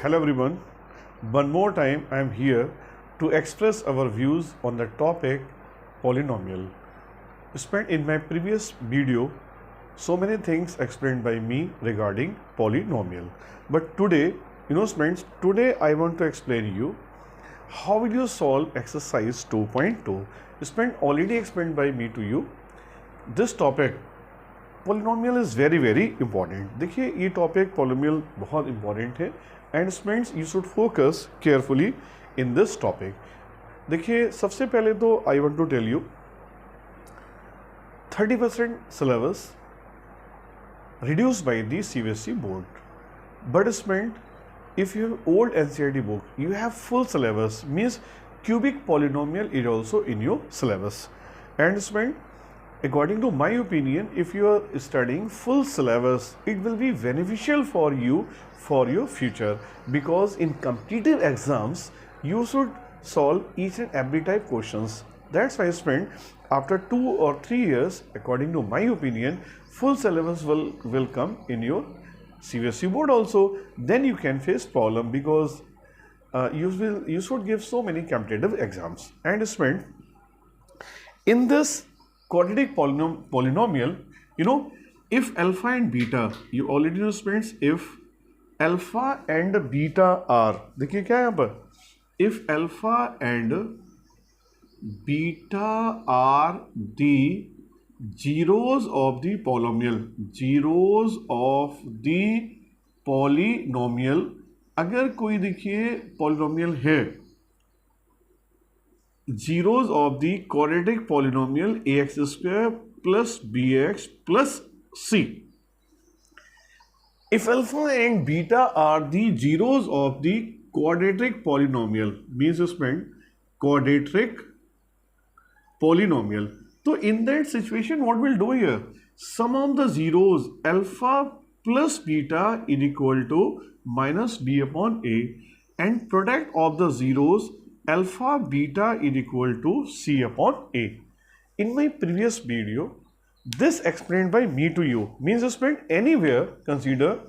Hello everyone. One more time I am here to express our views on the topic polynomial. Spent in my previous video so many things explained by me regarding polynomial. But today, friends, today I want to explain you how will you solve exercise 2.2. Spent already explained by me to you this topic. Polynomial is very very important. देखिए ये topic polynomial बहुत important है and students you should focus carefully in this topic. देखिए सबसे पहले तो I want to tell you 30% syllabus reduced by the CBSE board. But student, if you have old NCERT book, you have full syllabus, means cubic polynomial is also in your syllabus. And student, according to my opinion, if you are studying full syllabus, it will be beneficial for you for your future, because in competitive exams you should solve each and every type questions. That's why student, after 2 or 3 years, according to my opinion, full syllabus will come in your CBSE board also. Then you can face problem, because you should give so many competitive exams. And student, in this quadratic polynomial, if alpha and beta, you already know students, if alpha and beta are, देखिए क्या है यहाँ पर, if alpha and beta are the zeros of the polynomial, zeros of the polynomial, अगर कोई देखिए polynomial है, zeros of the quadratic polynomial ax square plus bx plus c. If alpha and beta are the zeros of the quadratic polynomial, means student quadratic polynomial. So in that situation, what we'll do here? Sum of the zeros alpha plus beta is equal to minus b upon a, and product of the zeros alpha beta is equal to c upon a. In my previous video, this explained by me to you, means student, anywhere consider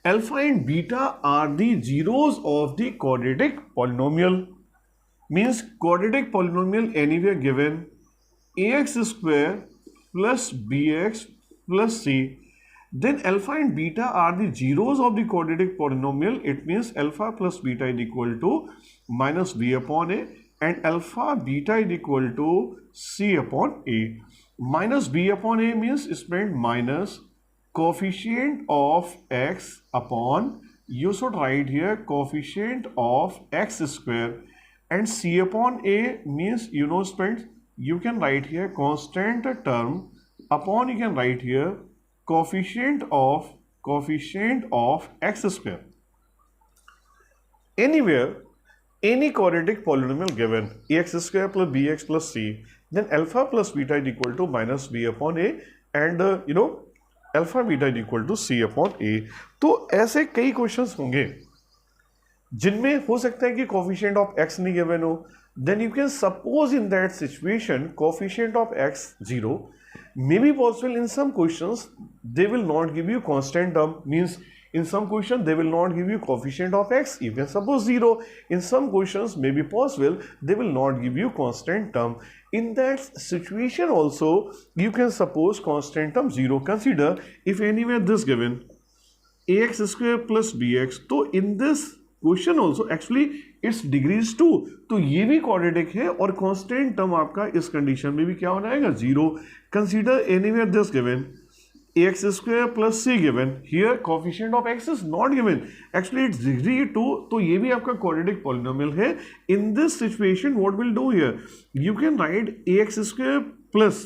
alpha and beta are the zeros of the quadratic polynomial, means quadratic polynomial anywhere given ax square plus bx plus c, then alpha and beta are the zeros of the quadratic polynomial. It means alpha plus beta is equal to minus b upon a, and alpha beta is equal to c upon a. Minus b upon a means student minus coefficient of x upon, you should write here coefficient of x square, and c upon a means student, you can write here constant term, upon you can write here coefficient of x square. Anywhere any quadratic polynomial given ax square plus bx plus c, then alpha plus beta is equal to minus b upon a, and alpha beta is equal to c upon a. तो ऐसे कई questions होंगे जिनमें हो सकता है कि coefficient of x नहीं गिवन हो. then you can suppose in that situation coefficient of x 0 may be possible. In some questions they will not give you constant term, means in some question they will not give you coefficient of x, you can suppose 0. In some questions may be possible they will not give you constant term. In that situation also you can suppose constant term 0. Consider if anywhere this given ax square plus bx, तो in this question also actually it's degrees 2, तो ये भी quadratic है और constant term आपका इस condition में भी क्या होना है 0. Consider anywhere this given ax square plus c given, here coefficient of x is not given, actually it's degree 2, तो ये भी आपका क्वाड्रेटिक पॉलिनोमियल है. In this situation what will do here, you can right ax square plus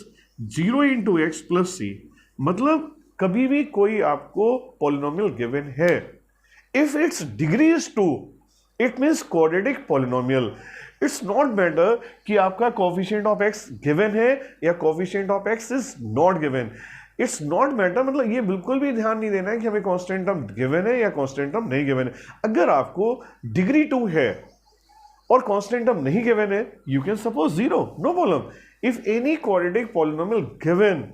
0 into x plus c. मतलब कभी भी कोई आपको पॉलिनोमियल गिवन है, if its degree is 2, it means quadratic polynomial. It's not matter कि आपका coefficient of x given है या coefficient of x is not given. It's not matter, मतलब ये बिल्कुल भी ध्यान नहीं देना है कि हमें constant term given है या constant term नहीं given है. अगर आपको degree 2 है और constant term नहीं given है, you can suppose 0, no problem. If any quadratic polynomial given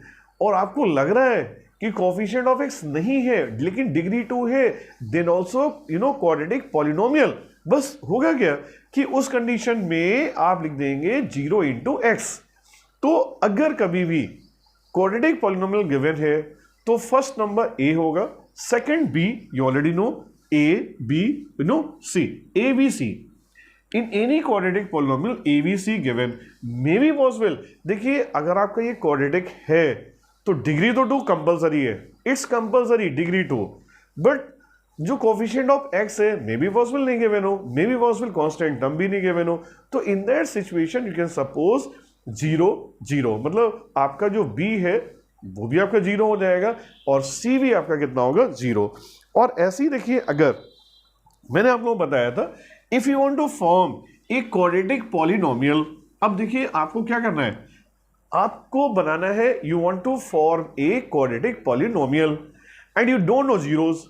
और आपको लग रहा है कि कोफिशिएंट ऑफ एक्स नहीं है लेकिन डिग्री 2 है, देन ऑल्सो क्वाड्रेटिक पॉलिनोमियल। बस होगा क्या कि उस कंडीशन में आप लिख देंगे 0 इंटू एक्स। तो अगर कभी भी क्वाड्रेटिक पॉलिनोमियल गिवन है तो फर्स्ट नंबर ए होगा, second B, you already know, A B C, A B C. In any quadratic polynomial A B C given may be possible. देखिए अगर आपका ये क्वाड्रेटिक है तो डिग्री तो 2 कंपलसरी है, इट्स कंपलसरी डिग्री 2, बट जो कोफिशिएंट ऑफ एक्स है मे बी पॉसिबल नहीं गिवन हो, मे बी पॉसिबल कांस्टेंट टर्म भी नहीं गिवन हो। तो in that situation you can suppose 0 0, मतलब आपका जो बी है वो भी आपका 0 हो जाएगा और सी भी आपका कितना होगा 0। और ऐसे ही देखिए अगर मैंने आप लोगों को बताया था if you want to form a quadratic polynomial, अब देखिए आपको क्या करना है, आपको बनाना है you want to form a quadratic polynomial and you don't know zeros.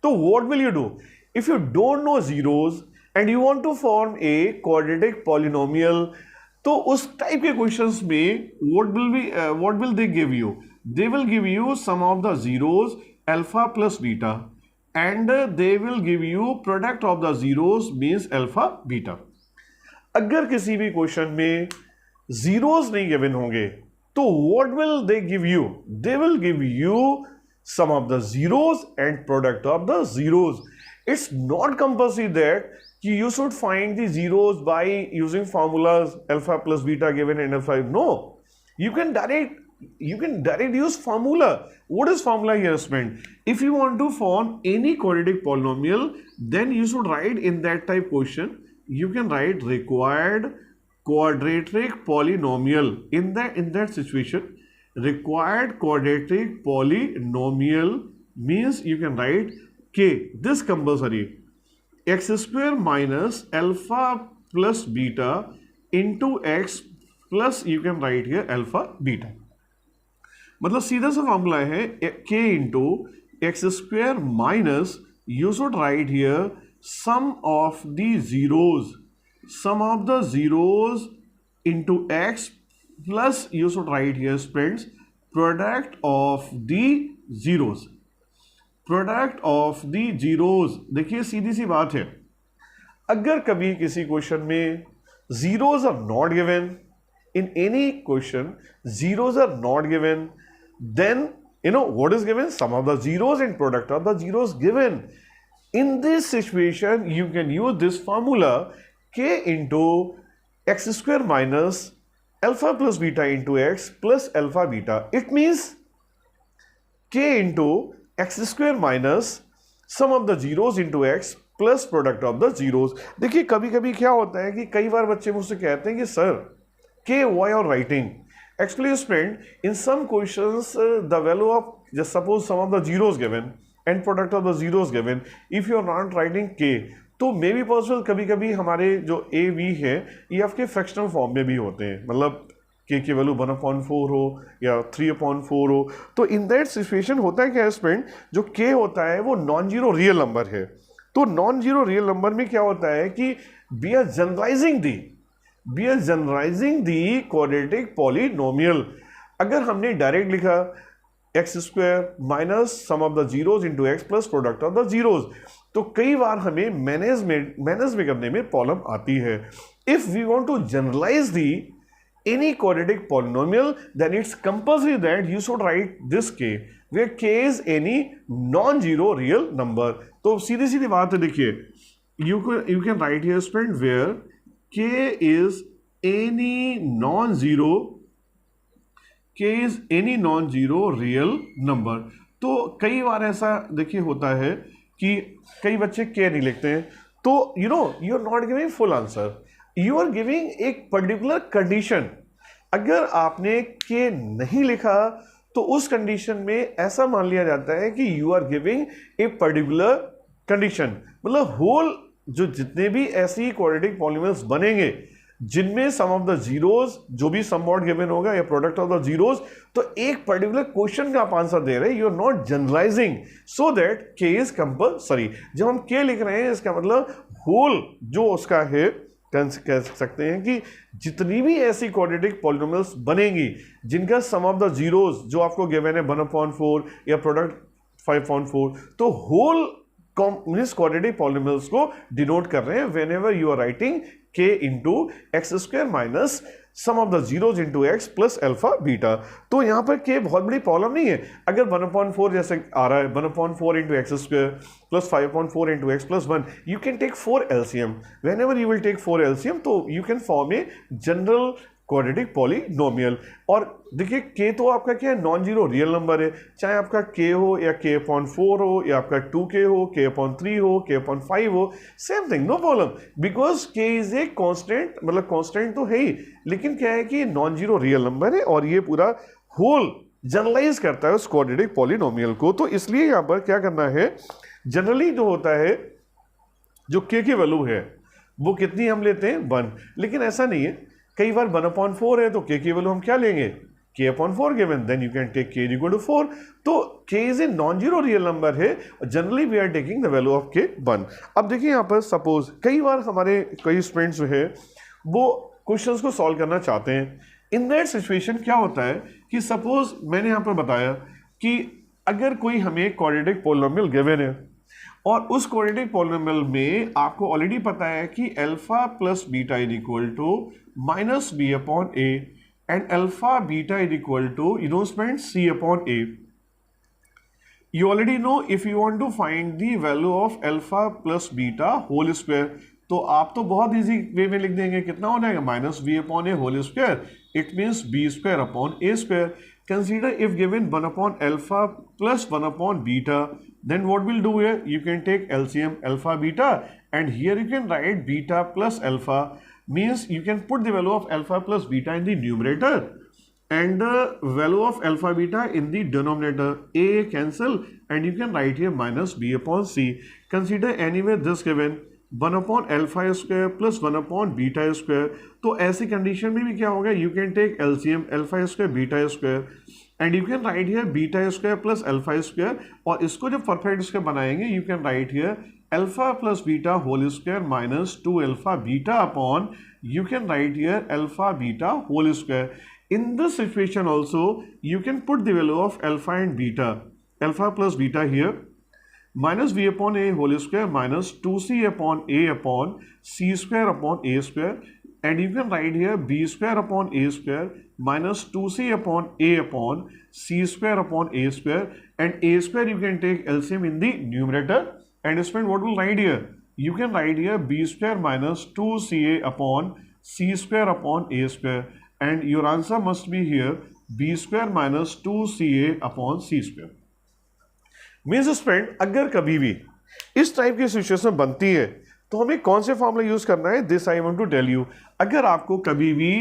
तो what will you do if you don't know zeros and you want to form a quadratic polynomial? तो उस टाइप के क्वेश्चंस में what will they give you? They will give you some of the zeros alpha plus beta and they will give you product of the zeros means alpha beta. अगर किसी भी question में zeros नहीं given होंगे तो what will they give you? They will give you some of the zeros and product of the zeros. It's not compulsory that you should find the zeros by using formulas alpha plus beta given in alpha. No, you can direct use formula. What is formula here spent? If you want to form any quadratic polynomial, then you should write in that type question, you can write required quadratic polynomial. In that situation, required quadratic polynomial means you can write k, this compulsory, x square minus alpha plus beta into x plus you can write here alpha beta. मतलब सीधा सा formula है k into x square minus you should write here sum of the zeros into x plus you should write here friends product of the zeros, product of the zeros. देखिए सीधी सी बात है, अगर कभी किसी क्वेश्चन में zeros are not given, in any question zeros are not given, then you know what is given? Sum of the zeros and product of the zeros given. In this situation you can use this formula k into x square minus alpha plus beta into x plus alpha beta. It means k into x square minus sum of the zeros into x plus product of the zeros. देखिए कभी कभी क्या होता है कि कई बार बच्चे मुझसे कहते हैं कि सर के वाई और writing actually student in some questions the value of just suppose sum of the zeros given and product of the zeros given, if you are not writing k तो मे be possible कभी कभी हमारे जो A V है ये आपके fractional form में भी होते हैं, मतलब के की वैल्यू 1/4 हो या 3/4 हो। तो इन दैट सिचुएशन होता है क्या स्टूडेंट, जो के होता है वो नॉन जीरो रियल नंबर है। तो नॉन जीरो रियल नंबर में क्या होता है कि we are generalising the quadratic polynomial. अगर हमने डायरेक्ट लिखा x square minus sum of the zeros into x plus product of the zeros, तो कई बार हमें मैनेज में करने में प्रॉब्लम आती है। If we want to generalise the any quadratic polynomial, then it's compulsory that you should write this k, where k is any non-zero real number. तो सीधी सीधी बात है, देखिए you can write here student where k is any non-zero real number. तो कई बार ऐसा देखिए होता है कि कई बच्चे k नहीं लिखते हैं, तो you are not giving full answer, you are giving एक पर्टिकुलर कंडीशन। अगर आपने के नहीं लिखा तो उस कंडीशन में ऐसा मान लिया जाता है कि you are giving a particular condition, मतलब होल जो जितने भी ऐसी क्वाड्रेटिक पॉलिनोमियल्स बनेंगे जिनमें सम ऑफ द जीरोज जो भी समवॉट गिवन होगा या प्रोडक्ट ऑफ द जीरोज, तो एक पर्टिकुलर क्वेश्चन का आप आंसर दे रहे हैं, you are not generalising so that k is compulsory. जब हम के लिख रहे हैं इसका मतलब होल जो उसका है कह सकते हैं कि जितनी भी ऐसी क्वाड्रेटिक पॉलिनोमियल्स बनेंगी जिनका सम ऑफ द जीरोस जो आपको गिवन है 1/4 या प्रोडक्ट 5/4, तो होल क्वाड्रेटिक पॉलिनोमियल्स को डिनोट कर रहे हैं whenever you are writing k into x square minus sum of the zeros into x plus alpha beta. तो यहां पर k बहुत बड़ी प्रॉब्लम नहीं है। अगर 1/4 जैसे आ रहा है 1/4 into x square plus 5/4 into x plus 1, you can take 4 LCM। Whenever you will take 4 LCM तो you can form a general quadratic polynomial. और देखिए k तो आपका क्या है, नॉन जीरो रियल नंबर है, चाहे आपका k हो या k/4 हो या आपका 2k हो, k/3 हो, k/5 हो, same thing, no problem, because k is a constant, मतलब कांस्टेंट तो है ही, लेकिन क्या है कि नॉन जीरो रियल नंबर है और ये पूरा होल जनरलाइज करता है उस क्वाड्रेटिक पॉलिनोमियल को। तो इसलिए यहां पर क्या करना है, जनरली जो होता है जो k की वैल्यू है वो कितनी हम लेते हैं 1, लेकिन ऐसा नहीं है। कई बार 1/4 है तो k की वैल्यू हम क्या लेंगे, k/4 given, then you can take k equal to 4। तो k is a non zero real number है, generally we are taking the value of k 1। अब देखिए यहाँ पर सपोज कई बार हमारे कई स्टूडेंट्स जो है वो क्वेश्चंस को सॉल्व करना चाहते हैं। इन दैट सिचुएशन क्या होता है कि सपोज मैंने यहाँ पर बताया कि अगर कोई हमें क्वाड्रेटिक पॉलिनोमियल गिवन है और उस क्वाड्रेटिक पॉलिनोमियल में आपको ऑलरेडी पता है कि alpha plus beta is equal to minus B upon A and alpha beta is equal to student C upon A. You already know if you want to find the value of alpha plus beta whole square, तो आप तो बहुत easy way में लिख देंगे, कितना हो जाएगा minus B upon A whole square, it means B square upon A square. Consider if given 1 upon alpha plus 1 upon beta, then what will do here, you can take LCM alpha beta and here you can write beta plus alpha, means you can put the value of alpha plus beta in the numerator and the value of alpha beta in the denominator. A cancel and you can write here minus b upon c. Consider anyway this given 1 upon alpha square plus 1 upon beta square, तो ऐसी condition में भी क्या होगा, you can take LCM alpha square beta square and you can write here beta square plus alpha square, और इसको जब perfect square बनाएंगे you can write here alpha plus beta whole square minus 2 alpha beta upon, you can write here alpha beta whole square. In this situation also you can put the value of alpha and beta, alpha plus beta here minus b upon a whole square minus 2c upon a upon c square upon a square, and you can write here b square upon a square minus 2c upon a upon c square upon a square, and a square you can take LCM in the numerator, and student what will write here, you can write here b square minus 2ca upon c square upon a square, and your answer must be here b square minus 2ca upon c square. Means student अगर कभी भी इस type की situation बनती है तो हमें कौन से फॉर्मूला यूज करना है, this I want to tell you. अगर आपको कभी भी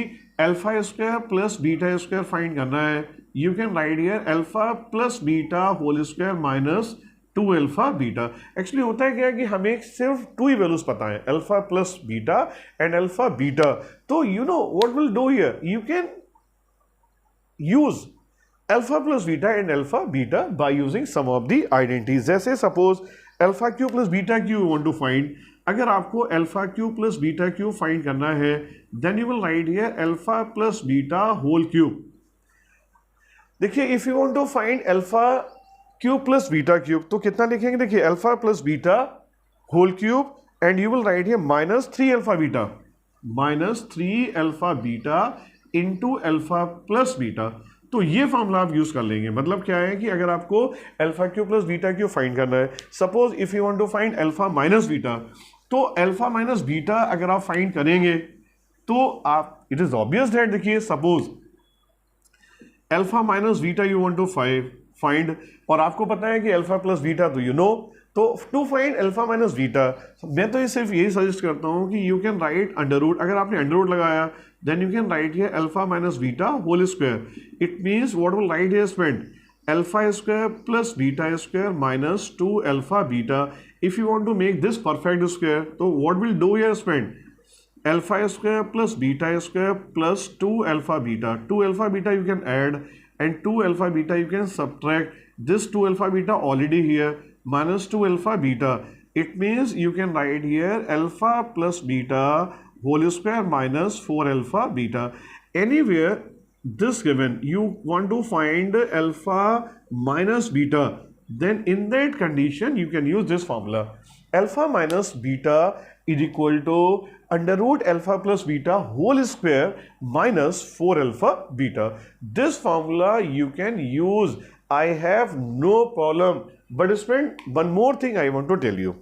alpha square plus beta square find करना है, you can write here alpha plus beta whole square minus 2 alpha beta. Actually होता है क्या कि हमें सिर्फ 2 ही वैल्यूज पता है, alpha plus beta and alpha beta. तो you know what will do here, you can use alpha plus beta and alpha beta by using some of the identities. जैसे suppose alpha cube plus beta cube you want to find, अगर आपको alpha cube plus beta cube find करना है then you will write here alpha plus beta whole cube. देखिए if you want to find alpha cube plus beta cube तो कितना लिखेंगे, देखिए alpha plus beta whole cube and you will write here minus 3 alpha beta, minus 3 alpha beta into alpha plus beta. तो ये formula आप use कर लेंगे। मतलब क्या है कि अगर आपको alpha cube plus beta cube find करना है, suppose if you want to find alpha minus beta, तो अल्फा माइनस बीटा अगर आप फाइंड करेंगे तो आप, इट इज ऑब्वियस दैट, देखिए suppose alpha minus beta you want to find और आपको पता है कि अल्फा प्लस बीटा तो यू नो, तो to find alpha minus beta मैं तो ये सिर्फ यही सजेस्ट करता हूं कि you can write under root. अगर आपने अंडर रूट लगाया then you can write here alpha minus beta whole square, it means what will write here student alpha square plus beta square minus 2 alpha beta. If you want to make this perfect square तो what will do here student alpha square plus beta square plus 2 alpha beta, 2 alpha beta you can add and 2 alpha beta you can subtract, this 2 alpha beta already here minus 2 alpha beta, it means you can write here alpha plus beta whole square minus 4 alpha beta. Anywhere this given, you want to find alpha minus beta, then in that condition you can use this formula. Alpha minus beta is equal to under root alpha plus beta whole square minus 4 alpha beta. This formula you can use. I have no problem. But friend, one more thing I want to tell you.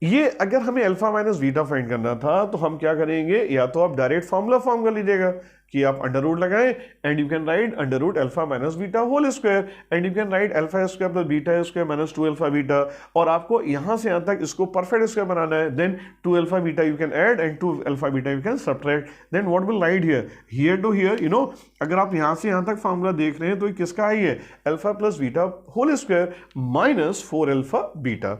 ये अगर हमें alpha minus beta find करना था तो हम क्या करेंगे, या तो आप डायरेक्ट फॉर्मूला फॉर्म कर लीजिएगा कि आप अंडर रूट लगाएं and you can write under root alpha minus beta whole square and you can write alpha square plus beta square minus 2 alpha beta, और आपको यहां से यहां तक इसको परफेक्ट स्क्वायर बनाना है. Then 2 alpha beta you can add and 2 alpha beta you can subtract. Then what will write here to here, अगर आप यहां से यहां तक फॉर्मूला देख रहे हैं तो ये किसका आई है, alpha plus beta whole square minus 4 alpha beta.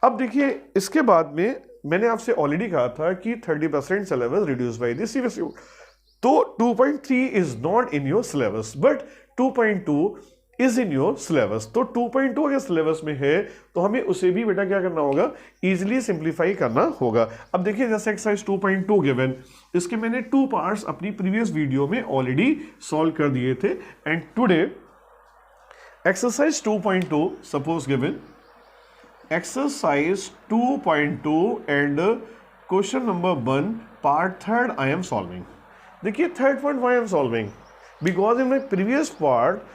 अब देखिए इसके बाद में मैंने आपसे ऑलरेडी कहा था कि 30% syllabus reduce by the CBSE. तो 2.3 is not in your syllabus but 2.2 is in your syllabus. तो 2.2 अगर सिलेबस में है तो हमें उसे भी बेटा क्या करना होगा, इजीली सिंप्लीफाई करना होगा. अब देखिए जैसे एक्सरसाइज 2.2 गिवन, इसके मैंने 2 पार्ट्स अपनी प्रीवियस वीडियो में ऑलरेडी सॉल्व कर दिए थे. And today exercise 2.2 suppose given exercise 2.2 and question number 1 part 3rd I am solving. देखिए third point why I am solving, because in my previous part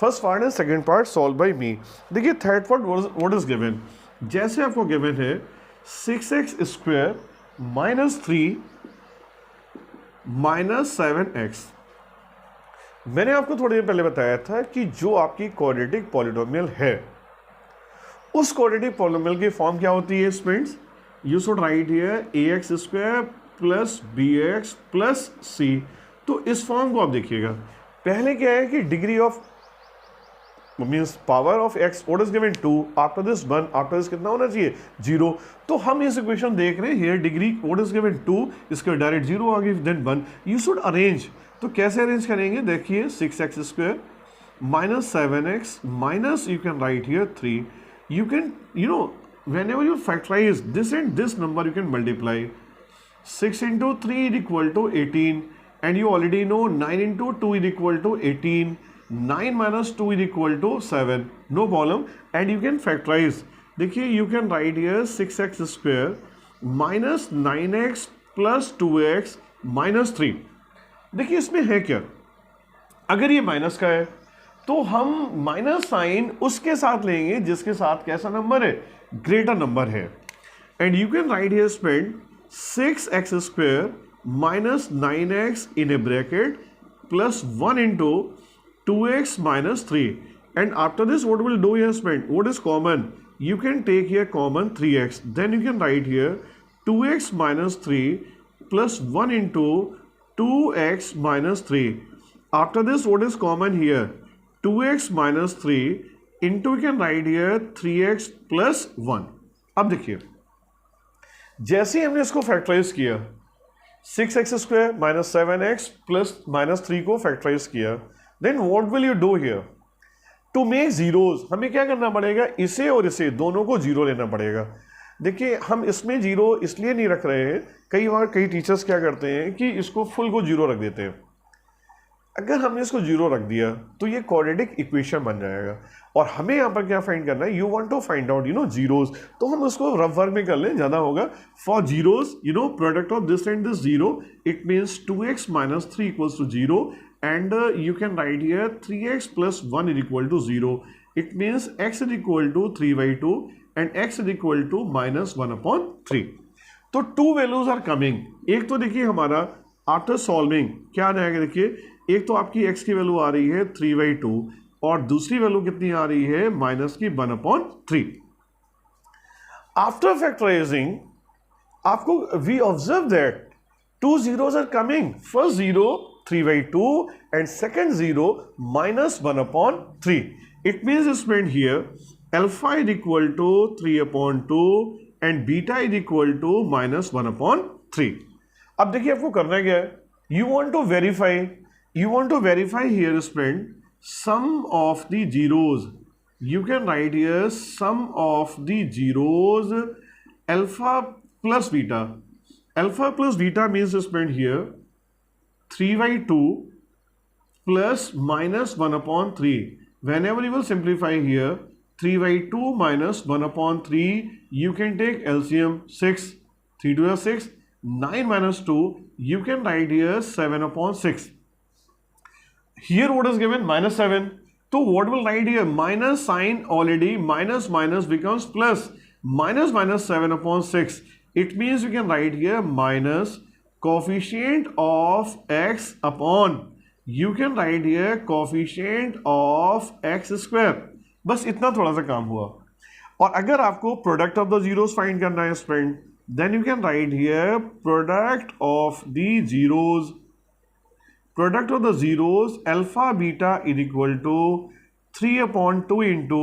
first part and second part solved by me. देखिए third part what is given, जैसे आपको given है 6x square minus 3 minus 7x. मैंने आपको थोड़ी देर पहले बताया था कि जो आपकी क्वाड्रेटिक पॉलिनोमियल है उस क्वाड्रेटिक पॉलिनोमियल की फॉर्म क्या होती है students, you should write here ax square plus bx plus c. तो इस फॉर्म को आप देखिएगा, पहले क्या है कि degree of means power of x what is given 2, after this 1, after this कितना होना चाहिए 0. तो हम इस इक्वेशन देख रहे हैं here degree what is given 2, इसका डायरेक्ट 0 आ गई देन 1. यू शुड अरेंज, तो कैसे अरेंज करेंगे, देखिए 6x square minus 7x minus you can write here 3. You can, whenever you factorize this and this number, you can multiply. 6 into 3 is equal to 18. And you already know 9 into 2 is equal to 18. 9 minus 2 is equal to 7. No problem. And you can factorize. देखिए, you can write here 6x square minus 9x plus 2x minus 3. देखिए इसमें है क्या, अगर ये minus का है तो हम माइनस साइन उसके साथ लेंगे जिसके साथ कैसा नंबर है, ग्रेटर नंबर है. And you can write here spend 6x square minus 9x in a bracket plus 1 into 2x minus 3. And after this what will do here spend, what is common, you can take here common 3x. Then you can write here 2x minus 3 plus 1 into 2x minus 3. After this what is common here 2x minus 3 into you can write here 3x plus 1. अब देखिए जैसे ही हमने इसको factorize किया 6x square minus 7x plus minus 3 को factorise किया, then what will you do here, to make zeros हमें क्या करना पड़ेगा, इसे और इसे दोनों को जीरो लेना पड़ेगा. देखिए हम इसमें जीरो इसलिए नहीं रख रहे हैं, कई बार कई टीचर्स क्या करते हैं कि इसको फुल को जीरो रख देते हैं. अगर हमने इसको जीरो रख दिया तो ये क्वाड्रेटिक इक्वेशन बन जाएगा. और हमें यहाँ पर क्या फाइंड करना है, you want to find out zeros. तो हम उसको रफ वर्क में कर लें, ज़्यादा होगा. For zeros product of this and this zero, it means 2x minus 3 equals to 0 and you can write here 3x plus 1 is equal to 0. It means x is equal to 3/2 and x is equal to minus 1/3. तो 2 values are coming. एक तो देखिए हमारा after solving क्या आ जाएगा, देखिए एक तो आपकी x की वैल्यू आ रही है 3/2 और दूसरी वैल्यू कितनी आ रही है माइनस की 1/3. आफ्टर फैक्टराइजिंग आपको we observe that 2 zeros are coming. First zero 3/2 and second zero minus 1/3. It means spend here alpha is equal to 3/2 and beta is equal to minus 1/3. अब देखिए आपको करना क्या है, you want to verify here student sum of the zeros. You can write here sum of the zeros alpha plus beta. Alpha plus beta means student here 3/2 plus minus 1 upon 3. Whenever you will simplify here 3/2 minus 1 upon 3, you can take LCM 6. 3 to the 6, 9 minus 2, you can write here 7 upon 6. Here what is given? Minus 7. So what will write here? Minus sign already, minus minus becomes plus. Minus minus 7 upon 6. It means you can write here minus coefficient of x upon. You can write here coefficient of x square. बस इतना थोड़ा सा काम हुआ. और अगर आपको product of the zeros find करना है friend, then you can write here product of the zeros. Product of the zeros alpha beta is equal to 3 upon 2 into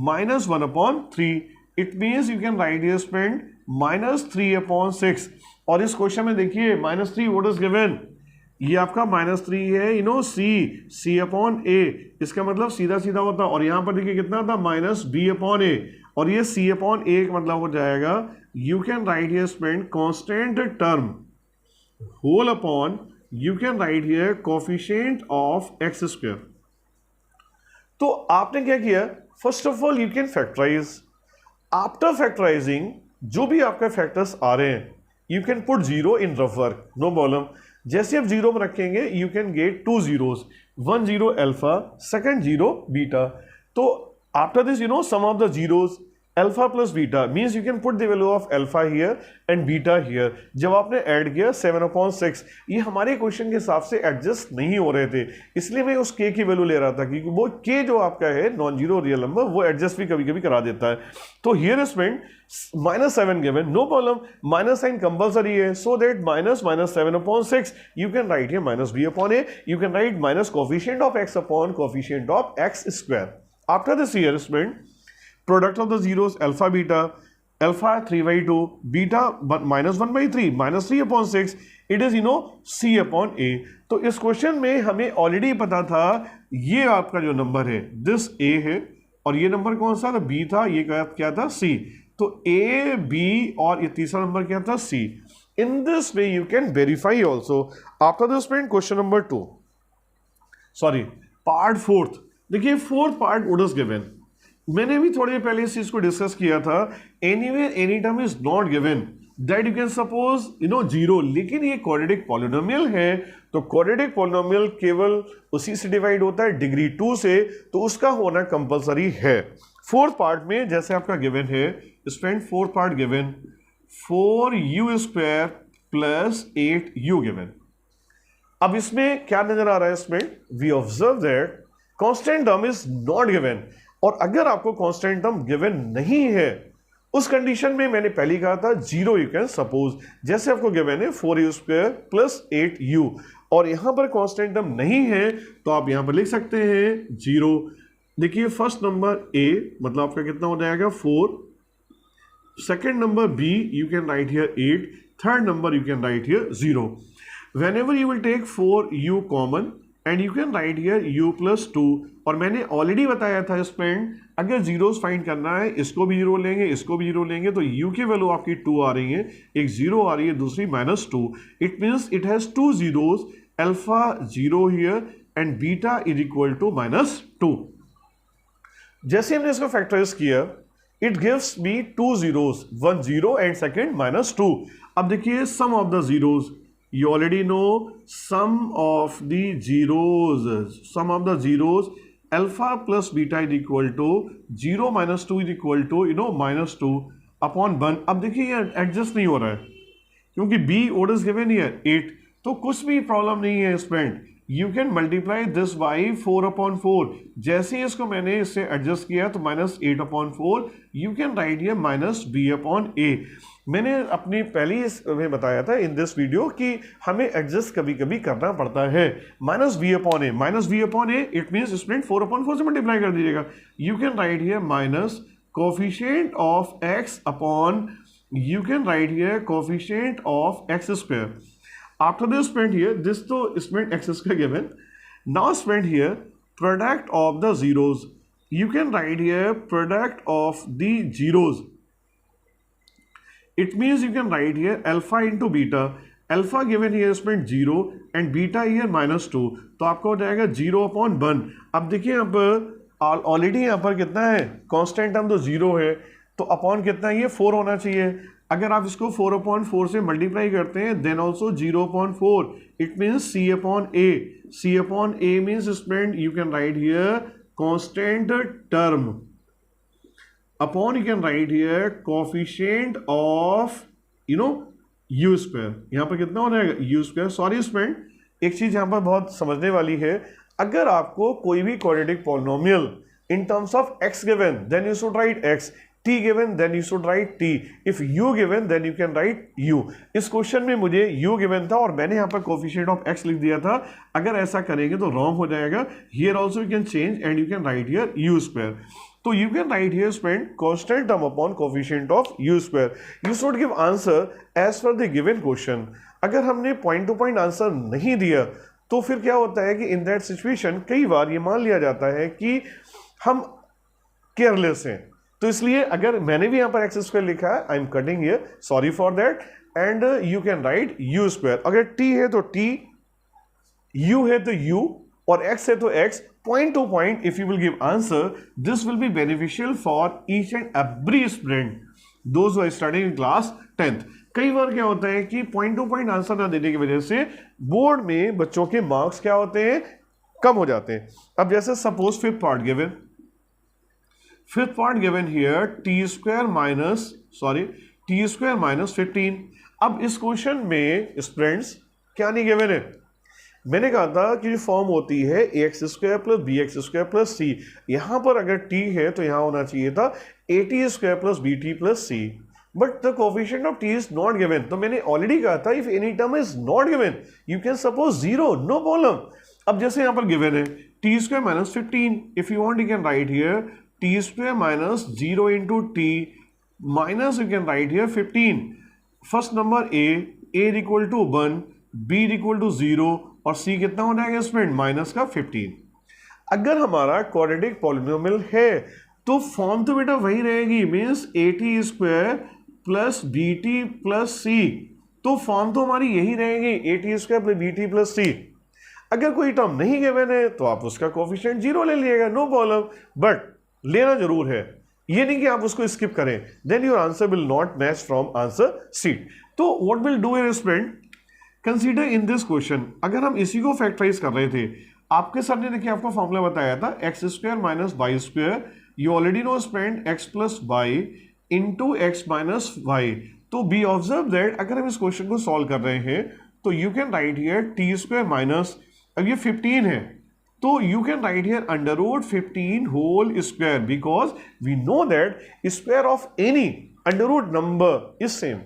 minus 1 upon 3. It means you can write here friend minus 3 upon 6. और इस question में देखिए minus 3 what is given? ये आपका minus 3 है, you know C upon ए. इसका मतलब सीधा सीधा होता है. और यहाँ पर देखिए कितना था? Minus B upon A. और ये सी अपॉन ए का मतलब हो जाएगा you can write here student constant term whole upon you can write here coefficient of x square. तो आपने क्या किया? First of all you can factorise. After factorising जो भी आपके फैक्टर्स आ रहे हैं you can put zero in rough work, no problem. जैसे आप जीरो में रखेंगे you can gate 2 zeros, 1 0 alpha, second 0 beta. तो after this you know sum of the zeros alpha plus beta means you can put the value of alpha here and beta here. जब आपने add किया 7/6, ये हमारे question के हिसाब से adjust नहीं हो रहे थे, इसलिए मैं उस के की वैल्यू ले रहा था क्योंकि वो के जो आपका है नॉन जीरो रियल नंबर वो एडजस्ट भी कभी कभी करा देता है. तो here is friend -7 given, no problem. Minus sign compulsory है, so that minus 7/6 you can write here minus b upon a. You can write minus coefficient of x upon coefficient of x square. After this here friend product of the zeros alpha beta, alpha 3/2, beta minus 1/3, minus 3/6. It is you know c upon a. तो इस question में हमें already पता था ये आपका जो number है दिस a है और ये नंबर कौन सा था? b था. ये क्या था? c. तो a b और ये तीसरा नंबर क्या था? c. In this way you can verify also. After this friend question number 2, sorry part 4th. देखिए fourth part what is given. मैंने भी थोड़ी देर पहले इस चीज को डिस्कस किया था. Anywhere any term is not given that you can suppose you know zero. लेकिन ये क्वाड्रेटिक पॉलिनोमियल है तो क्वाड्रेटिक पॉलिनोमियल केवल उसी से डिवाइड होता है डिग्री 2 से, तो उसका होना कंपलसरी है. फोर्थ पार्ट में जैसे आपका गिवन है student, fourth part given 4u² plus 8u given. अब इसमें क्या नजर आ रहा है student? We observe that constant term is not given. और अगर आपको कांस्टेंट टर्म गिवन नहीं है उस कंडीशन में मैंने पहले कहा था जीरो यू कैन सपोज. जैसे आपको गिवन है 4u² प्लस 8u और यहां पर कांस्टेंट टर्म नहीं है तो आप यहां पर लिख सकते हैं जीरो. देखिए फर्स्ट नंबर a मतलब आपका कितना हो जाएगा 4, second number b you can write here 8, third number you can write here 0. whenever you will take 4u common and you can write here u plus 2. और मैंने ऑलरेडी बताया था स्टूडेंट अगर जीरोस फाइंड करना है इसको भी जीरो लेंगे इसको भी जीरो लेंगे तो u की वैल्यू आपकी 2 आ रही है, एक 0 आ रही है दूसरी -2. It means it has 2 zeros, alpha 0 here and beta is equal to -2. जैसे हमने इसको फैक्टराइज किया it gives me 2 zeros, 1 0 and second -2. अब देखिए some of the zeros. You already know sum of the zeros. Sum of the zeros alpha plus beta is equal to 0 minus 2 is equal to you know -2 upon 1. अब देखिए ये adjust नहीं हो रहा है क्योंकि b what is given here 8. तो कुछ भी प्रॉब्लम नहीं है student. You can multiply this by 4/4. जैसे ही इसको मैंने इससे एडजस्ट किया तो -8/4 you can write here -b/a. मैंने अपनी पहली में बताया था इन दिस वीडियो कि हमें एडजस्ट कभी कभी करना पड़ता है. -b/a इट मीन्स स्टूडेंट 4/4 से मल्टीप्लाई कर दीजिएगा. You can write here minus coefficient of x upon you can write here coefficient of x square. After this spent here, this to spent x square given. Now spent here product of the zeros. You can write here product of the zeros. It means you can write here alpha into beta. Alpha given here student 0 and beta here -2, तो आपका हो जाएगा 0/1. अब देखिए यहाँ पर already यहाँ पर कितना है कांस्टेंट टर्म तो 0 है, तो अपॉन कितना है ये 4 होना चाहिए. अगर आप इसको 4/4 से मल्टीप्लाई करते हैं then also 0/4. It means C/A. C/A means student you can write here constant term upon you can write here coefficient of u square. यहाँ पर कितना हो जाएगा u स्क्वायर. सॉरी स्टूडेंट, एक चीज यहाँ पर बहुत समझने वाली है. अगर आपको कोई भी quadratic polynomial in terms of x given then you should write x, t given then you should write t, if u given then you can write u. इस क्वेश्चन में मुझे u गिवन था और मैंने यहाँ पर कोफिशिएंट ऑफ x लिख दिया था. अगर ऐसा करेंगे तो रॉन्ग हो जाएगा. Here also you can change and you can write here u square. तो you can write here spend constant term upon coefficient of u square. You should give answer as per the given question. अगर हमने point two point answer नहीं दिया तो फिर क्या होता है कि इन दैट सिचुएशन कई बार ये मान लिया जाता है कि हम केयरलेस हैं. तो इसलिए अगर मैंने भी यहाँ पर एक्स स्क्वायर लिखा है, I am cutting here, sorry for that. And you can write u square. अगर t है तो t, u है तो u और x है तो x. Point to point, if you will give answer, this will be beneficial for each and every student, those who are studying in class 10th. कई बार क्या होता है कि पॉइंट टू पॉइंट आंसर ना देने की वजह से बोर्ड में बच्चों के मार्क्स क्या होते हैं, कम हो जाते हैं. अब जैसे suppose fifth part given here T square minus 15. अब इस क्वेश्चन में स्टूडेंट्स क्या नहीं गिवन है. मैंने कहा था कि जो फॉर्म होती है ax square plus bx square plus c. यहां पर अगर t है तो यहां होना चाहिए था at square plus bt plus c. But the coefficient of t is not given. तो मैंने ऑलरेडी कहा था if any term is not given you can suppose 0, no problem. अब जैसे यहां पर गिवन है t square minus 15. If you want you can write here t square minus 0 into t minus you can write here 15. First number a equal to 1, b equal to 0 और c कितना हो जाएगा student minus का 15. अगर हमारा quadratic polynomial है तो form तो बेटा वही रहेगी, means at square plus bt plus c. तो फॉर्म तो हमारी यही रहेगी at square plus bt plus c. अगर कोई टर्म नहीं गिवन है तो आप उसका कोफिशिएंट 0 ले लीजिएगा, नो प्रॉब्लम. बट लेना जरूर है, ये नहीं कि आप उसको स्किप करें. Then your answer will not match from answer sheet. तो what will do here student, consider in this question. अगर हम इसी को फैक्टराइज कर रहे थे, आपके सर ने देखिए आपको फॉर्मूला बताया था x square minus y square. You already know student x plus y into x minus y. तो बी ऑब्जर्व दैट अगर हम इस क्वेश्चन को सॉल्व कर रहे हैं तो you can write here T square minus, अब ये 15 है तो you can write here under root 15 whole square, because we know that square of any under root number is same.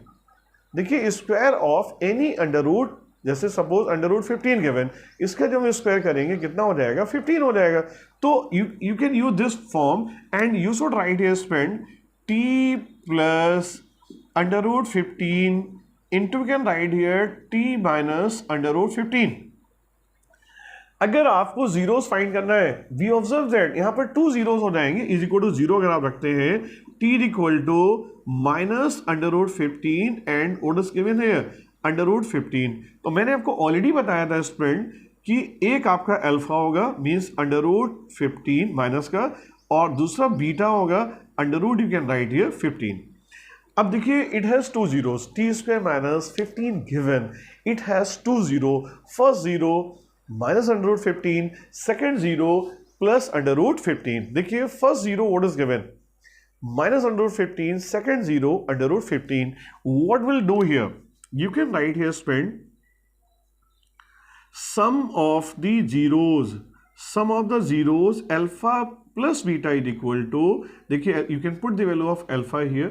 देखिए square of any under root, जैसे suppose under root 15 given, इसका जब हम square करेंगे कितना हो जाएगा 15 हो जाएगा. तो you can use this form and you should write here student t plus under root 15 into can write here t minus under root 15. अगर आपको जीरोस फाइंड करना है, वी ऑब्जर्व दैट यहां पर 2 जीरोस हो जाएंगे. इज इक्वल टू 0 अगर आप रखते हैं, t equal to minus under root 15 and what is given here under root 15. तो मैंने आपको ऑलरेडी बताया था स्टूडेंट कि एक आपका अल्फा होगा मींस अंडर रूट 15 माइनस का, और दूसरा बीटा होगा under root you can write here 15. अब देखिए it has 2 zeros, t square minus 15 given, it has 2 zero. First zero minus under root 15, second zero plus under root 15. देखिए first zero what is given minus under root 15, second 0 under root 15. What we'll do here, you can write here spend sum of the zeros alpha plus beta is equal to, देखिए you can put the value of alpha here,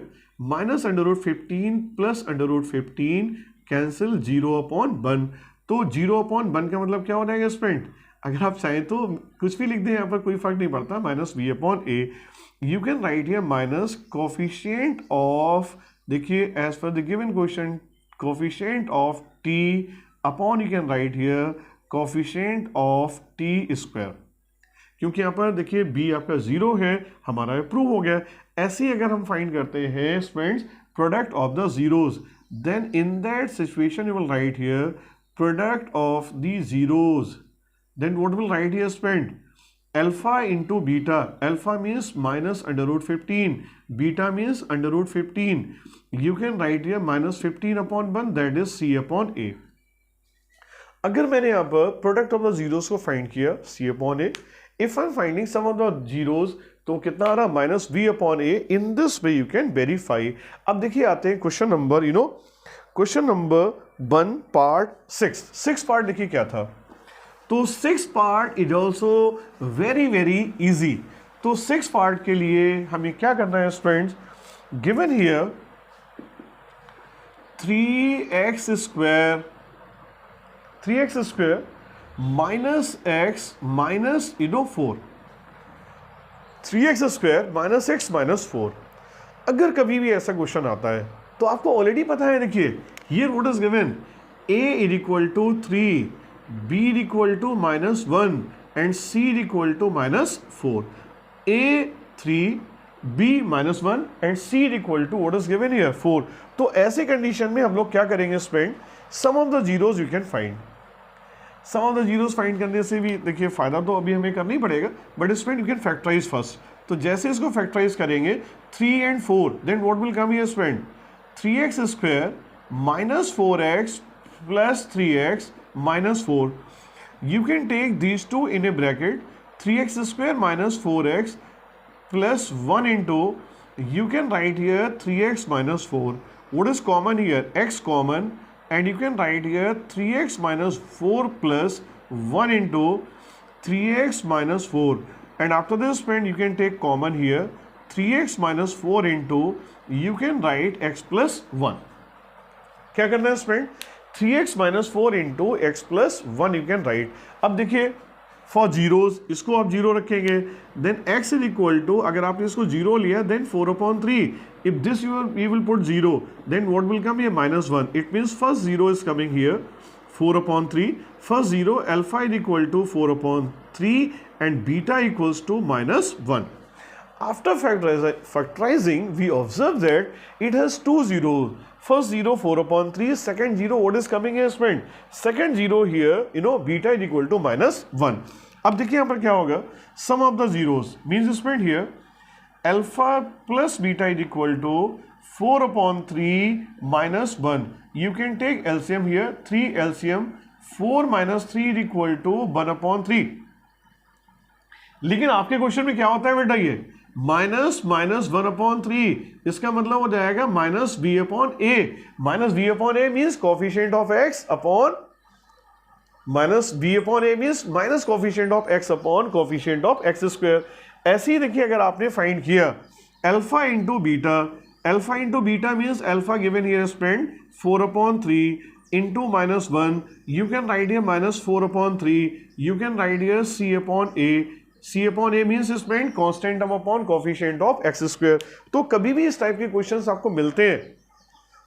minus under root 15 plus under root 15 cancel 0/1. तो 0/1 का मतलब क्या हो जाएगा student, अगर आप चाहें तो कुछ भी लिख दें यहाँ पर कोई फर्क नहीं पड़ता, minus b/a. You can write here minus coefficient of, देखिए as per the given question coefficient of t upon you can write here coefficient of t square. क्योंकि यहाँ पर देखिए b आपका 0 है, हमारा प्रूव हो गया. ऐसे ही अगर हम फाइंड करते हैं students product of the zeros. Then in that situation you will write here product of the zeros. Then what will write here student? Alpha into beta. Alpha means minus under root 15. Beta means under root 15. You can write here minus 15 upon 1, that is C upon A. अगर मैंने यहाँ पर product of the zeros को find किया C upon A, if I'm finding some of the zeros, तो कितना आ रहा minus V upon A. In this way you can verify. अब देखिए आते हैं question number question number 1 part 6 part देखिए क्या था. तो 6 part is also very very easy. तो 6 पार्ट के लिए हमें क्या करना है students? Given here 3x square minus x minus 4. 3x square minus x minus 4. अगर कभी भी ऐसा क्वेश्चन आता है तो आपको ऑलरेडी पता है. देखिए here what is given, a is equal to 3, b is equal to minus 1 and c is equal to minus 4. a 3, b minus 1 and c is equal to what is given here 4. तो ऐसे condition में हम लोग क्या करेंगे student? Sum of the zeros you can find. Sum of the zeros find करने से भी देखिए फायदा तो अभी हमें करना ही पड़ेगा, but student you can factorize first. तो जैसे इसको फैक्टराइज करेंगे 3 and 4, then what will come here student? 3x square minus 4x plus 3x minus 4. You can take these two in a bracket. 3x square minus 4x plus 1 into, you can write here 3x minus 4. What is common here? X common, and you can write here 3x minus 4 plus 1 into 3x minus 4. And after this friend you can take common here 3x minus 4 into, you can write x plus 1. क्या करना है friend? 3x minus 4 into x plus 1 you can write. अब देखिए for zeros इसको आप zero रखेंगे, then x is equal to, अगर आपने इसको जीरो लिया then 4/3. If this you will put zero, then what will come here minus 1. It means first zero is coming here 4/3. First zero alpha is equal to 4/3 and beta equals to minus 1. After factorizing, we observe that it has two zeros. First zero 4/3, second zero what is coming here friend? Second zero here, beta is equal to minus 1. अब देखिए यहाँ पर क्या होगा? Sum of the zeros means friend here alpha plus beta is equal to 4/3 minus 1. You can take LCM here, 3 LCM, 4 minus 3 is equal to 1/3. लेकिन आपके question में क्या होता है बेटा? ये माइनस 1/3, इसका मतलब हो जाएगा minus b upon a. Minus b upon a means coefficient of x upon minus b upon a means minus coefficient of x upon coefficient of x square. ऐसे ही देखिए अगर आपने फाइंड किया alpha into beta means alpha given here student 4/3 into minus 1. You can write here minus 4/3. You can write here c upon a. C upon A means student constant term upon coefficient of x square. तो कभी भी इस type के questions आपको मिलते हैं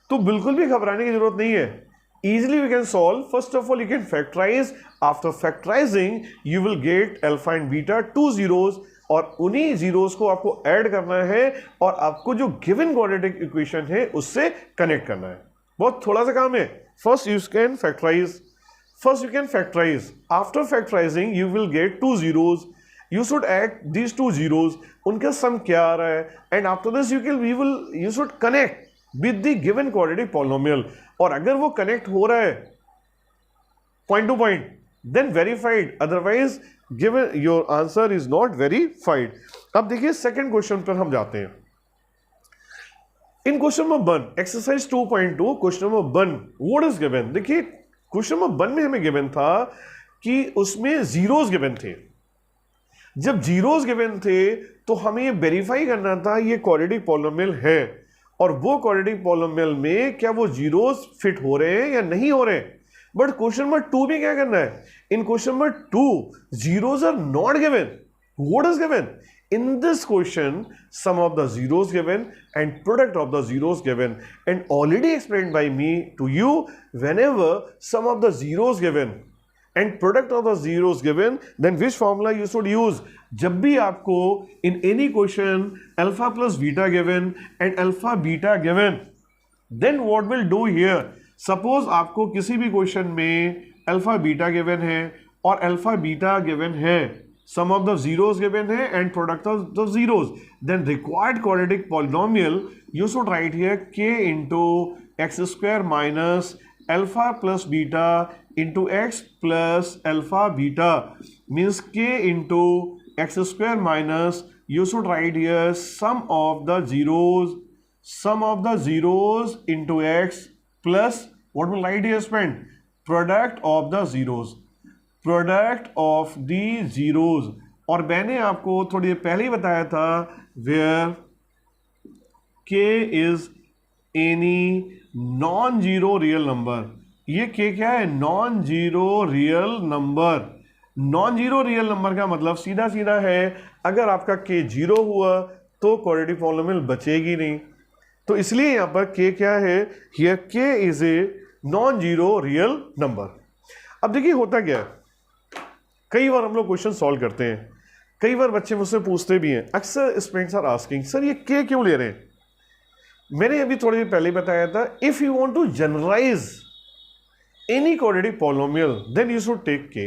तो बिल्कुल भी घबराने की जरूरत नहीं है. Easily we can solve. First of all you can factorise. After factorizing you will get alpha and beta, 2 zeros, और उन्हीं जीरोज को आपको ऐड करना है और आपको जो गिवन क्वाड्रेटिक इक्वेशन है उससे कनेक्ट करना है. बहुत थोड़ा सा काम है. First you can factorise. After factorizing you will get 2 zeros. You should add these 2 zeros. उनका सम क्या आ रहा है? And after this you should connect with the given quadratic polynomial. और अगर वो connect हो रहा है point to point, then verified. Otherwise, given your answer is not verified. अब देखिए second question पर हम जाते हैं. In question number 1, exercise 2.2, question number 1, what is given? देखिए question number 1 में हमें given था कि उसमें zeros given थे. जब जीरोस गिवन थे तो हमें ये वेरीफाई करना था ये क्वाड्रेटिक पॉलिनोमियल है, और वो क्वाड्रेटिक पॉलिनोमियल में क्या वो जीरोस फिट हो रहे हैं या नहीं हो रहे हैं. बट क्वेश्चन नंबर 2 में क्या करना है? In question number 2 zeros are not given. What is given? in this question sum of the zeros given and product of the zeros given, and already explained by me to you, whenever sum of the zeros given and product of the zeros given, then which formula you should use. जब भी आपको in any question alpha plus beta given and alpha beta given, then what will do here, suppose आपको किसी भी question में alpha beta given है और alpha beta given है, sum of the zeros given है and product of the zeros, then required quadratic polynomial you should write here k into x square minus alpha plus beta into x plus alpha beta, means k into x square minus you should write here sum of the zeros into x plus what will write here spend product of the zeros और मैंने आपको थोड़ी देर पहले ही बताया था where k is any non zero real number, ये k क्या है, non zero real number. Non zero real number का मतलब सीधा सीधा है, अगर आपका k जीरो हुआ तो क्वाड्रेटिक पॉलिनोमियल बचेगी नहीं, तो इसलिए यहां पर k क्या है, here k is a non zero real number. अब देखिए होता क्या है, कई बार हम लोग क्वेश्चन सॉल्व करते हैं, कई बार बच्चे मुझसे पूछते भी हैं, अक्सर स्टूडेंट्स आर आस्किंग सर ये k क्यों ले रहे हैं। मैंने अभी थोड़ी देर पहले बताया था, if you want to generalize any quadratic polynomial then you should take k,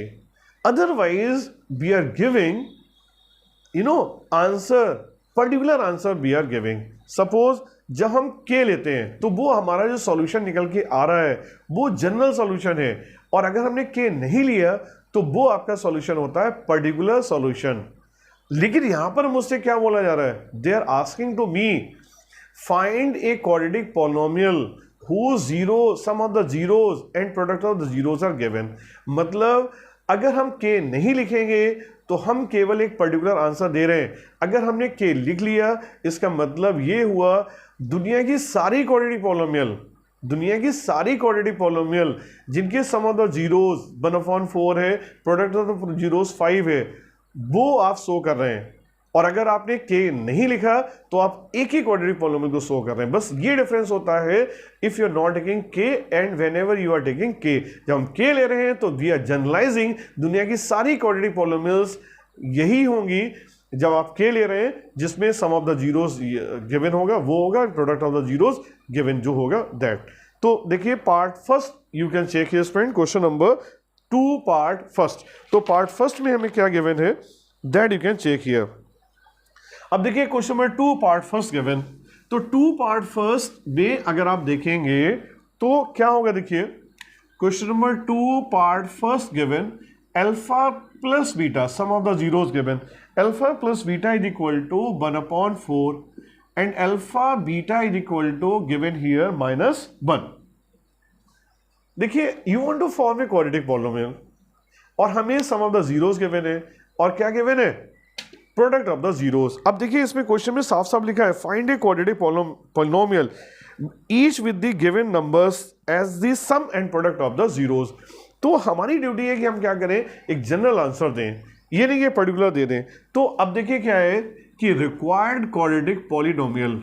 otherwise we are giving answer, particular answer we are giving। suppose जब हम k लेते हैं तो वो हमारा जो सॉल्यूशन निकल के आ रहा है वो जनरल सॉल्यूशन है, और अगर हमने k नहीं लिया तो वो आपका सॉल्यूशन होता है पर्टिकुलर सॉल्यूशन। लेकिन यहां पर मुझसे क्या बोला जा रहा है, they are asking to me find a quadratic polynomial whose zero sum of the zeros and product of the zeros are given। मतलब अगर हम k नहीं लिखेंगे तो हम केवल एक पर्टिकुलर आंसर दे रहे हैं, अगर हमने k लिख लिया इसका मतलब ये हुआ दुनिया की सारी क्वाड्रेटिक पॉलिनोमियल जिनके सम ऑफ द जीरोस 1/4 है, प्रोडक्ट ऑफ द जीरोस 5 है, वो आप शो कर रहे हैं। और अगर आपने k नहीं लिखा तो आप एक ही क्वाड्रेटिक पॉलिनोमियल को शो कर रहे हैं। बस ये डिफरेंस होता है if you are not taking k and whenever you are taking k। जब हम k ले रहे हैं तो वी आर जनरलाइजिंग, दुनिया की सारी क्वाड्रेटिक पॉलिनोमियल्स यही होंगी जब आप k ले रहे हैं जिसमें sum of the zeros given होगा वो होगा, product of the zeros given जो होगा दैट। तो देखिए part first you can check here friend, question number 2 part first. तो पार्ट फर्स्ट में हमें क्या गिवन है that you can check here. अब देखिए question number 2 part first given, तो 2 पार्ट फर्स्ट में अगर आप देखेंगे तो क्या होगा, देखिए question number 2 part first given alpha plus beta sum of the zeros given, alpha plus beta is equal to 1/4 and alpha beta is equal to given here -1। देखिए you want to form a quadratic polynomial और हमें sum of the zeros given है और क्या given है, product of the zeros. अब देखिए इसमें क्वेश्चन में साफ साफ लिखा है find a quadratic polynomial each with the given numbers as the sum and product of the zeros. तो हमारी ड्यूटी है कि हम क्या करें, एक जनरल आंसर दें, ये नहीं कि पर्टिकुलर दे दें। तो अब देखिए क्या है कि required quadratic polynomial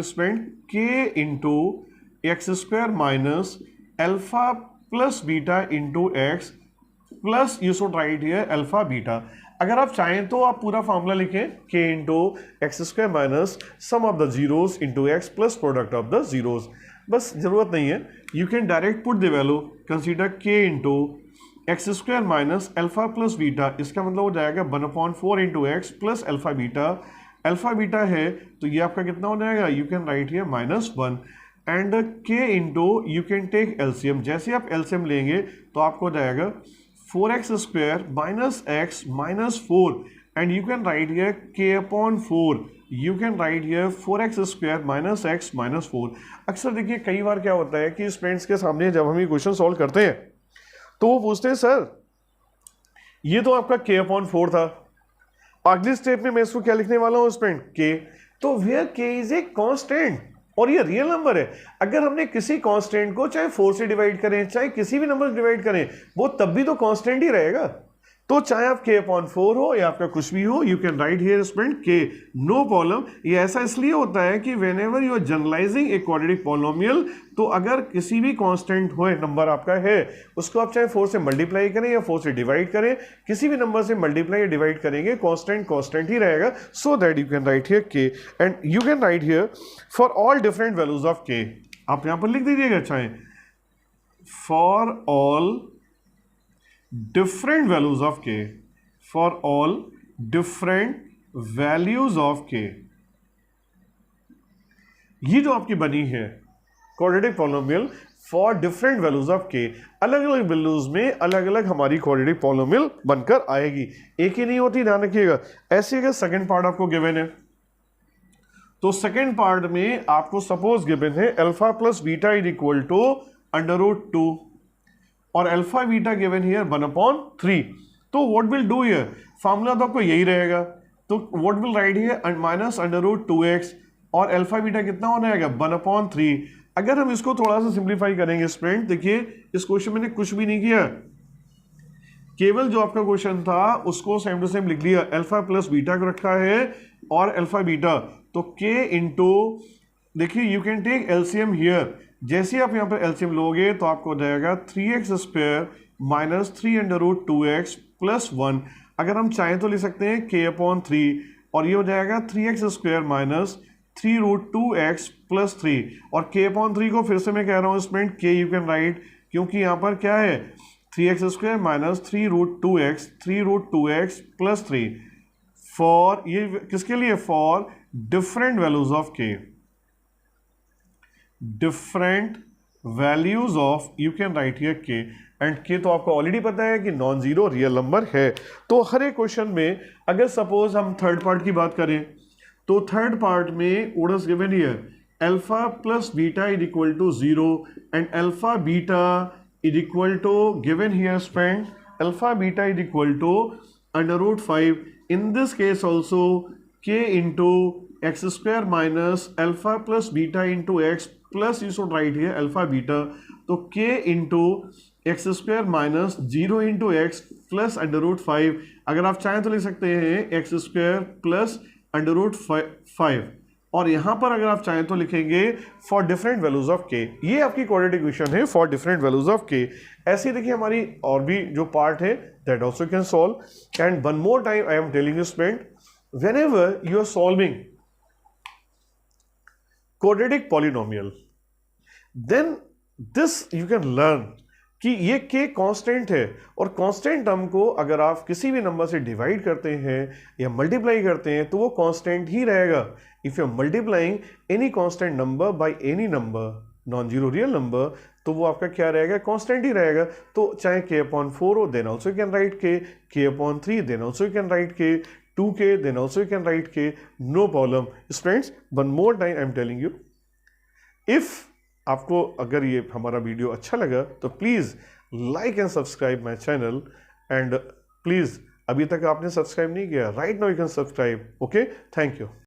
spend k into x square minus alpha plus beta into x plus you should write here alpha beta. अगर आप चाहें तो आप पूरा फॉर्मूला लिखें k into x square minus sum of the zeros into x plus product of the zeros. बस जरूरत नहीं है, you can direct put the value, consider k into x square minus alpha plus beta, इसका मतलब हो जाएगा 1/4 into x plus alpha beta. Alpha beta है तो ये आपका कितना हो जाएगा, you can write here -1 and k into you can take LCM, जैसे आप एलसीएम लेंगे तो आपको हो जाएगा 4x square minus x minus 4 and you can write here k/4, you can write here 4x square minus x minus 4। अक्सर देखिए कई बार क्या होता है कि स्टूडेंट्स के सामने जब हम ये क्वेश्चन सॉल्व करते हैं तो वो पूछते हैं सर ये तो आपका k/4 था, अगली स्टेप में मैं इसको क्या लिखने वाला हूं स्टूडेंट k, तो where k is a constant और ये रियल नंबर है। अगर हमने किसी कांस्टेंट को चाहे 4 से डिवाइड करें चाहे किसी भी नंबर से डिवाइड करें वो तब भी तो कांस्टेंट ही रहेगा। तो चाहे आप k अपॉन 4 हो या आपका कुछ भी हो, you can write here student k, no problem. ये ऐसा इसलिए होता है कि whenever you are generalizing a quadratic polynomial, तो अगर किसी भी कांस्टेंट हो, नंबर आपका है, उसको आप चाहे 4 से मल्टीप्लाई करें या 4 से डिवाइड करें, किसी भी नंबर से मल्टीप्लाई या डिवाइड करेंगे, कांस्टेंट कांस्टेंट ही रहेगा। So that you can write here k and you can write here for all different values of k। आप यहां पर लिख दीजिएगा चाहे for all different values of k, for all different values of k। ये जो आपकी बनी है quadratic polynomial for different values of k, अलग अलग वैल्यूज में अलग अलग हमारी क्वाड्रेटिक पॉलिनोमियल बनकर आएगी, एक ही नहीं होती, ध्यान रखिएगा। ऐसे अगर सेकंड पार्ट आपको गिवन है, तो सेकंड पार्ट में आपको सपोज गिवन है alpha plus beta is equal to √2 और अल्फा बीटा गिवन हियर 1/3। तो what will do here, formula तो आपको यही रहेगा, तो what will write here minus √2x और अल्फा बीटा कितना हो जाएगा 1/3। अगर हम इसको थोड़ा सा सिंप्लीफाई करेंगे स्टूडेंट, देखिए इस क्वेश्चन मैंने कुछ भी नहीं किया, केवल जो आपका क्वेश्चन था उसको सेम टू सेम लिख लिया, अल्फा प्लस बीटा को रखा है और अल्फा बीटा, तो k इंटू, देखिए you can take LCM here, जैसे आप यहां पर एलसीएम लोगे तो आपको हो जाएगा 3x² माइनस 3√2x प्लस 1। अगर हम चाहें तो लिख सकते हैं k/3 और ये हो जाएगा 3x² माइनस 3√2x प्लस 3, और k/3 को फिर से मैं कह रहा हूं student k you can right, क्योंकि यहां पर क्या है 3x² minus 3√2x plus 3, for ये किसके लिए, for different values of k, different values of, you can write here k and k तो आपको ऑलरेडी पता है कि नॉन जीरो रियल नंबर है। तो हर एक क्वेश्चन में अगर सपोज हम थर्ड पार्ट की बात करें, तो थर्ड पार्ट में what is given here, alpha plus beta is equal to 0 and alpha beta is equal to given here friend, alpha beta is equal to √5। In this case also k into x² minus alpha plus beta into x plus you should write here alpha beta, तो k into x² minus 0 into x plus √5। अगर आप चाहें तो लिख सकते हैं x² plus √5, और यहां पर अगर आप चाहें तो लिखेंगे for different values of k। ये आपकी क्वाड्रेटिक इक्वेशन है for different values of k। ऐसे देखिए हमारी और भी जो पार्ट है that also can solve. And one more time I am telling you student, whenever you are solving quadratic polynomial, then this you can learn कि ये k कांस्टेंट है, और कांस्टेंट टर्म को अगर आप किसी भी नंबर से डिवाइड करते हैं या मल्टीप्लाई करते हैं तो वो कांस्टेंट ही रहेगा। If you are multiplying any constant number by any number non zero real number, तो वो आपका क्या रहेगा, कांस्टेंट ही रहेगा। तो चाहे k/4 हो then also you can write k/3 then also you can write k, 2k then also you can write k, no problem। Students, one more time I am telling you, if आपको अगर ये हमारा video अच्छा लगा तो please like and subscribe my channel, and please अभी तक आपने सब्सक्राइब नहीं किया, right now you can subscribe. Okay, thank you.